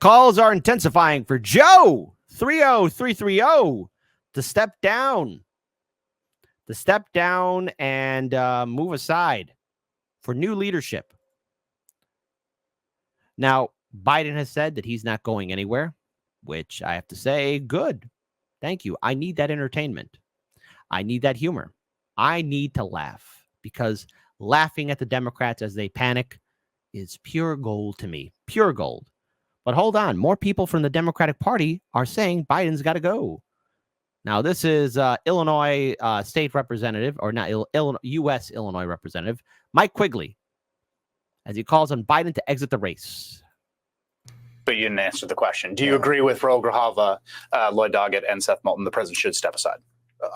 calls are intensifying for Joe 30330 to step down. And move aside for new leadership. Now, Biden has said that he's not going anywhere, which I have to say, good. Thank you. I need that entertainment. I need that humor. I need to laugh because laughing at the Democrats as they panic is pure gold to me. Pure gold. But hold on. More people from the Democratic Party are saying Biden's got to go. Now, this is Illinois state representative, or not U.S. Illinois representative, Mike Quigley, as he calls on Biden to exit the race. But you didn't answer the question. Do you agree with Raul Grijalva, Lloyd Doggett, and Seth Moulton? The president should step aside.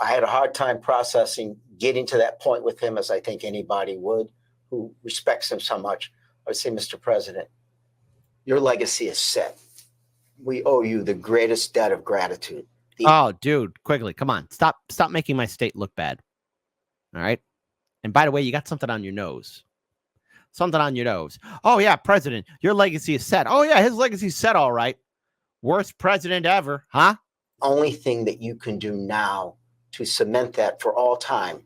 I had a hard time processing getting to that point with him, as I think anybody would who respects him so much. I would say, Mr. President, your legacy is set. We owe you the greatest debt of gratitude. Oh, dude, Quigley, come on. Stop making my state look bad. All right? And by the way, you got something on your nose. Something on your nose. Oh, yeah, President, your legacy is set. Oh, yeah, his legacy is set, all right. Worst president ever, huh? Only thing that you can do now to cement that for all time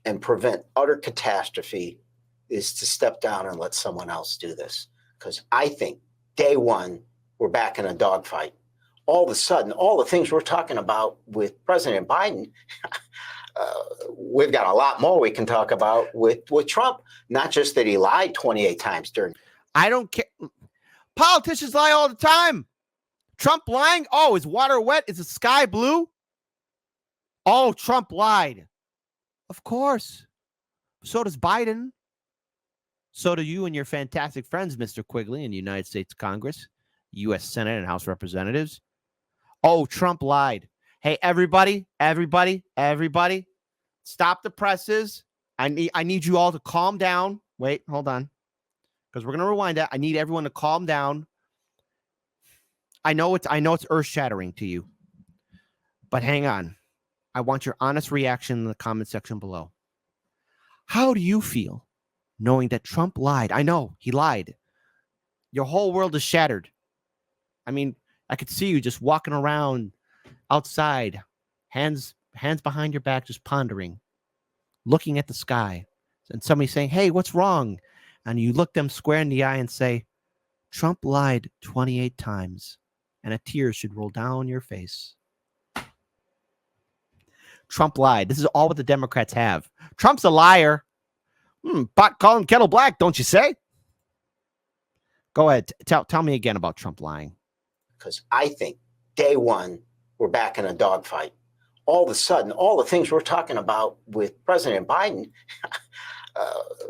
and prevent utter catastrophe is to step down and let someone else do this. Because I think day one, we're back in a dogfight. All of a sudden, all the things we're talking about with President Biden, we've got a lot more we can talk about with Trump. Not just that he lied 28 times during. I don't care. Politicians lie all the time. Trump lying? Oh, is water wet? Is the sky blue? Oh, Trump lied. Of course. So does Biden. So do you and your fantastic friends, Mr. Quigley, in the United States Congress, U.S. Senate, and House Representatives. Oh, Trump lied. Hey, everybody, stop the presses. I need you all to calm down. Wait, hold on. Because we're going to rewind that. I need everyone to calm down. I know it's earth-shattering to you. But hang on. I want your honest reaction in the comment section below. How do you feel knowing that Trump lied? I know, he lied. Your whole world is shattered. I mean, I could see you just walking around outside, hands behind your back, just pondering, looking at the sky, and somebody saying, hey, what's wrong? And you look them square in the eye and say, Trump lied 28 times, and a tear should roll down your face. Trump lied. This is all what the Democrats have. Trump's a liar. Pot calling kettle black, don't you say? Go ahead. Tell me again about Trump lying. Because I think day one, we're back in a dogfight. All of a sudden, all the things we're talking about with President Biden,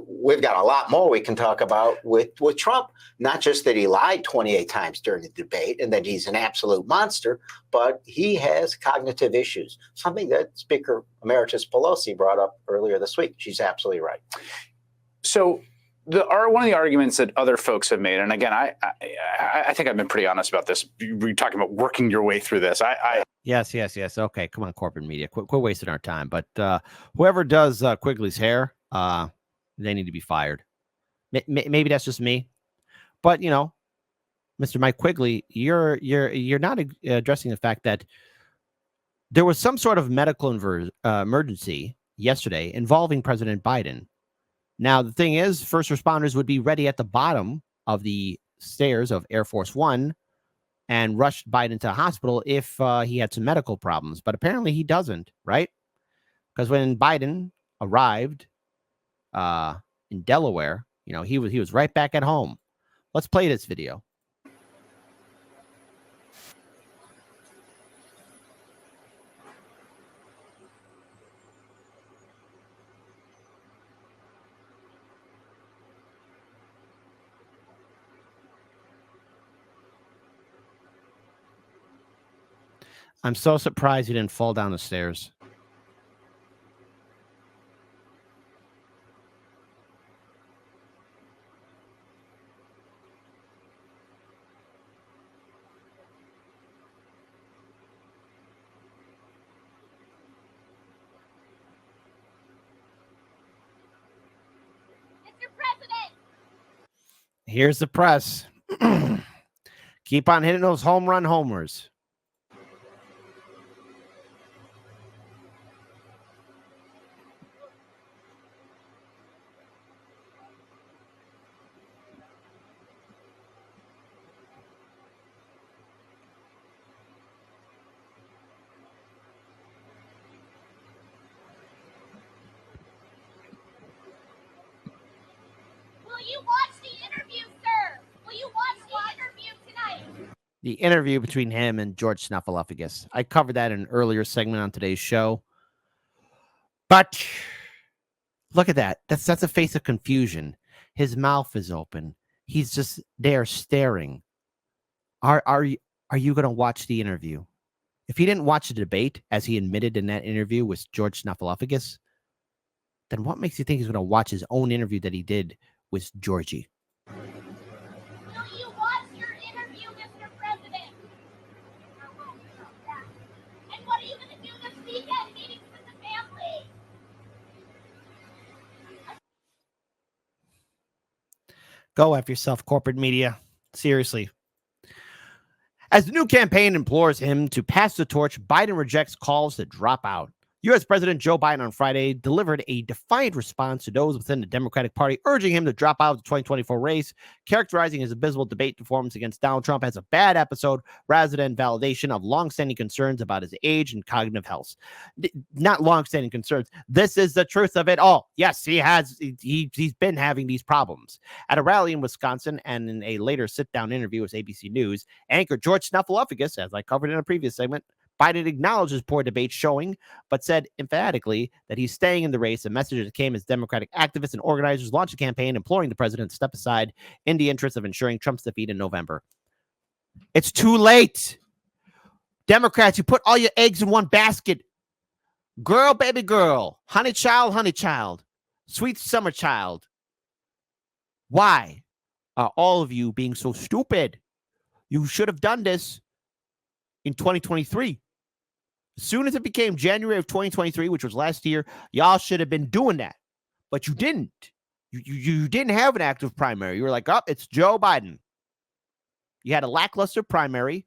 we've got a lot more we can talk about with Trump. Not just that he lied 28 times during the debate and that he's an absolute monster, but he has cognitive issues, something that Speaker Emeritus Pelosi brought up earlier this week. She's absolutely right. So one of the arguments that other folks have made, and again, I think I've been pretty honest about this. You're talking about working your way through this. Yes. Okay, come on, corporate media. Quit wasting our time. But whoever does Quigley's hair, they need to be fired. Maybe that's just me. But, you know, Mr. Mike Quigley, you're not addressing the fact that there was some sort of medical emergency yesterday involving President Biden. Now, the thing is, first responders would be ready at the bottom of the stairs of Air Force One and rushed Biden to the hospital if he had some medical problems. But apparently he doesn't, right? Because when Biden arrived in Delaware, you know, he was right back at home. Let's play this video. I'm so surprised he didn't fall down the stairs. Mr. President. Here's the press. Keep on hitting those home run homers. Will you watch the interview, sir? Will you watch the interview tonight? The interview between him and George Snuffleupagus. I covered that in an earlier segment on today's show. But look at that. That's a face of confusion. His mouth is open. He's just there staring. Are you going to watch the interview? If he didn't watch the debate, as he admitted in that interview with George Snuffleupagus, then what makes you think he's going to watch his own interview that he did with Georgie? Will you watch your interview, Mr. President? And what are you going to do this weekend? Meetings with the family? Go F yourself, corporate media. Seriously. As the new campaign implores him to pass the torch, Biden rejects calls to drop out. U.S. President Joe Biden on Friday delivered a defiant response to those within the Democratic Party urging him to drop out of the 2024 race, characterizing his abysmal debate performance against Donald Trump as a bad episode rather than validation of longstanding concerns about his age and cognitive health. Not longstanding concerns. This is the truth of it all. Yes, he has. He's been having these problems. At a rally in Wisconsin and in a later sit-down interview with ABC News, anchor George Snuffleupagus, as I covered in a previous segment, Biden acknowledged his poor debate showing, but said emphatically that he's staying in the race, a message that came as Democratic activists and organizers launched a campaign imploring the president to step aside in the interest of ensuring Trump's defeat in November. It's too late. Democrats, you put all your eggs in one basket. Girl, baby girl, honey child, sweet summer child. Why are all of you being so stupid? You should have done this in 2023. As soon as it became January of 2023, which was last year, y'all should have been doing that. But you didn't. You didn't have an active primary. You were like, oh, it's Joe Biden. You had a lackluster primary,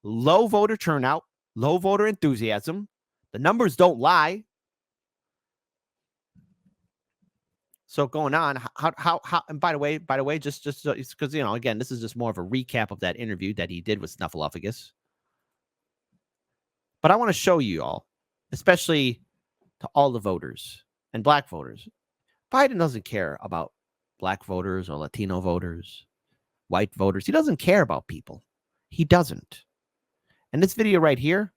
low voter turnout, low voter enthusiasm. The numbers don't lie. So going on, how and by the way, just because, you know, again, this is just more of a recap of that interview that he did with Snuffleupagus. But I want to show you all, especially to all the voters and black voters. Biden doesn't care about black voters or Latino voters, white voters. He doesn't care about people. He doesn't. And this video right here,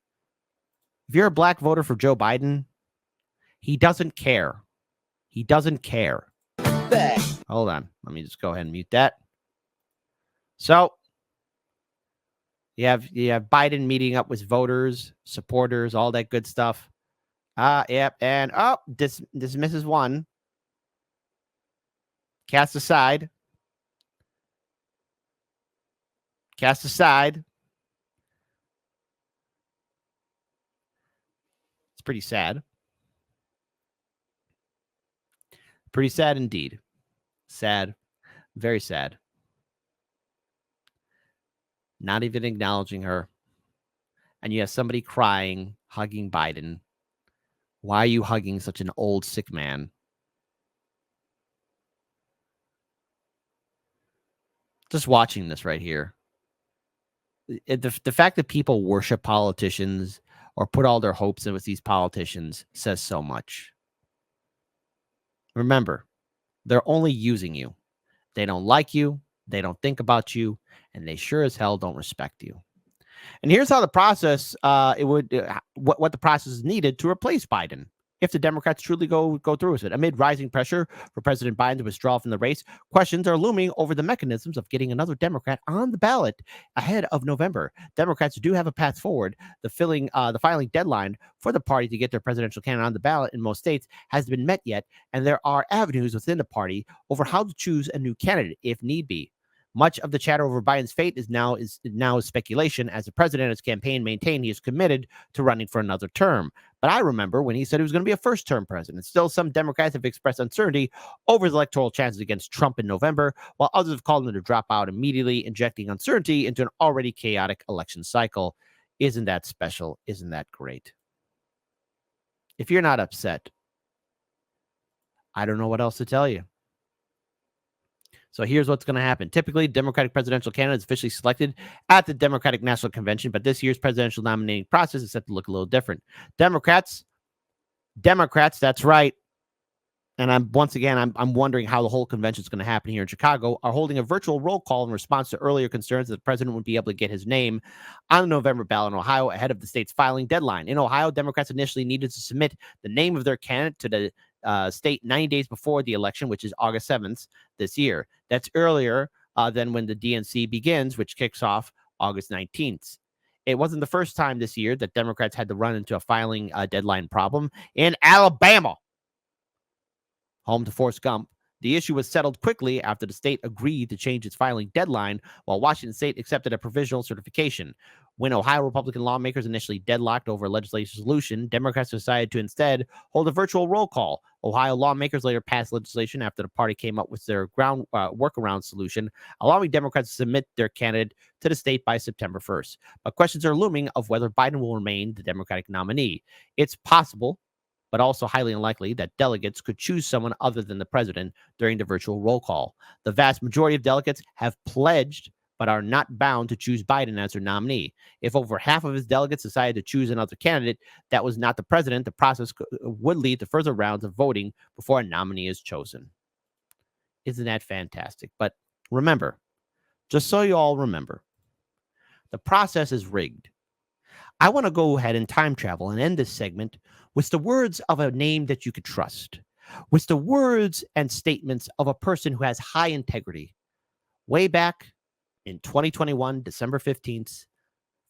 if you're a black voter for Joe Biden, he doesn't care. He doesn't care. Hold on. Let me just go ahead and mute that. So you have Biden meeting up with voters, supporters, all that good stuff. Yep. And dismisses one. Cast aside. Cast aside. It's pretty sad. Pretty sad indeed. Sad. Very sad. Not even acknowledging her. And you have somebody crying, hugging Biden. Why are you hugging such an old, sick man? Just watching this right here. The fact that people worship politicians or put all their hopes in with these politicians says so much. Remember, they're only using you. They don't like you. They don't think about you. And they sure as hell don't respect you. And here's how the process, what the process is needed to replace Biden if the Democrats truly go through with it. Amid rising pressure for President Biden to withdraw from the race, questions are looming over the mechanisms of getting another Democrat on the ballot ahead of November. Democrats do have a path forward. The filing deadline for the party to get their presidential candidate on the ballot in most states hasn't been met yet, and there are avenues within the party over how to choose a new candidate if need be. Much of the chatter over Biden's fate is now speculation, as the president and his campaign maintain he is committed to running for another term. But I remember when he said he was going to be a first-term president. Still, some Democrats have expressed uncertainty over his electoral chances against Trump in November, while others have called him to drop out immediately, injecting uncertainty into an already chaotic election cycle. Isn't that special? Isn't that great? If you're not upset, I don't know what else to tell you. So here's what's going to happen. Typically, Democratic presidential candidate is officially selected at the Democratic National Convention, but this year's presidential nominating process is set to look a little different. Democrats, that's right. And I'm wondering how the whole convention is going to happen here in Chicago, are holding a virtual roll call in response to earlier concerns that the president would be able to get his name on the November ballot in Ohio ahead of the state's filing deadline. In Ohio, Democrats initially needed to submit the name of their candidate to the state 90 days before the election, which is August 7th this year. That's earlier than when the DNC begins, which kicks off August 19th. It wasn't the first time this year that Democrats had to run into a filing deadline problem. In Alabama, home to Forrest Gump, the issue was settled quickly after the state agreed to change its filing deadline, while Washington state accepted a provisional certification. When Ohio Republican lawmakers initially deadlocked over a legislative solution, Democrats decided to instead hold a virtual roll call. Ohio lawmakers later passed legislation after the party came up with their workaround solution, allowing Democrats to submit their candidate to the state by September 1st. But questions are looming of whether Biden will remain the Democratic nominee. It's possible, but also highly unlikely, that delegates could choose someone other than the president during the virtual roll call. The vast majority of delegates have pledged but are not bound to choose Biden as their nominee. If over half of his delegates decided to choose another candidate that was not the president, the process would lead to further rounds of voting before a nominee is chosen. Isn't that fantastic? But remember, just so you all remember, the process is rigged. I want to go ahead and time travel and end this segment with the words of a name that you could trust, with the words and statements of a person who has high integrity. Way back in 2021, December 15th,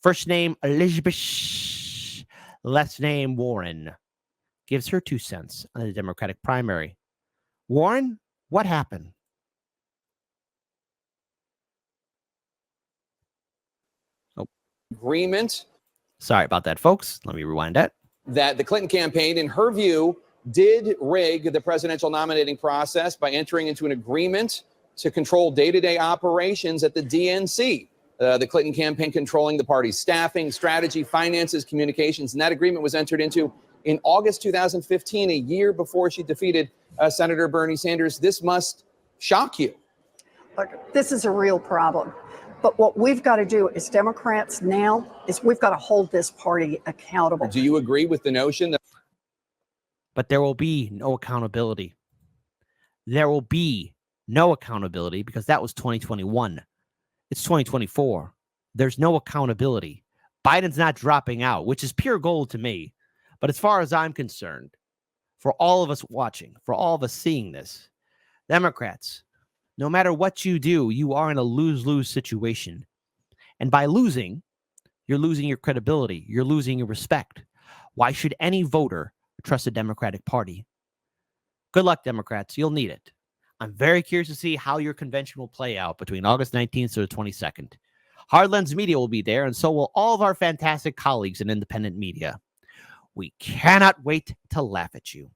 first name Elizabeth, last name Warren, gives her 2 cents on the Democratic primary. Warren, what happened? Oh, agreement. Sorry about that, folks. Let me rewind that. That the Clinton campaign, in her view, did rig the presidential nominating process by entering into an agreement to control day-to-day operations at the DNC. The Clinton campaign controlling the party's staffing, strategy, finances, communications, and that agreement was entered into in August 2015, a year before she defeated Senator Bernie Sanders. This must shock you. Look, this is a real problem. But what we've got to do as Democrats now is we've got to hold this party accountable. Do you agree with the notion that? But there will be no accountability. There will be no accountability because that was 2021. It's 2024. There's no accountability. Biden's not dropping out, which is pure gold to me. But as far as I'm concerned, for all of us watching, for all of us seeing this, Democrats, no matter what you do, you are in a lose-lose situation. And by losing, you're losing your credibility. You're losing your respect. Why should any voter trust the Democratic Party? Good luck, Democrats. You'll need it. I'm very curious to see how your convention will play out between August 19th to the 22nd. Hard Lens Media will be there, and so will all of our fantastic colleagues in independent media. We cannot wait to laugh at you.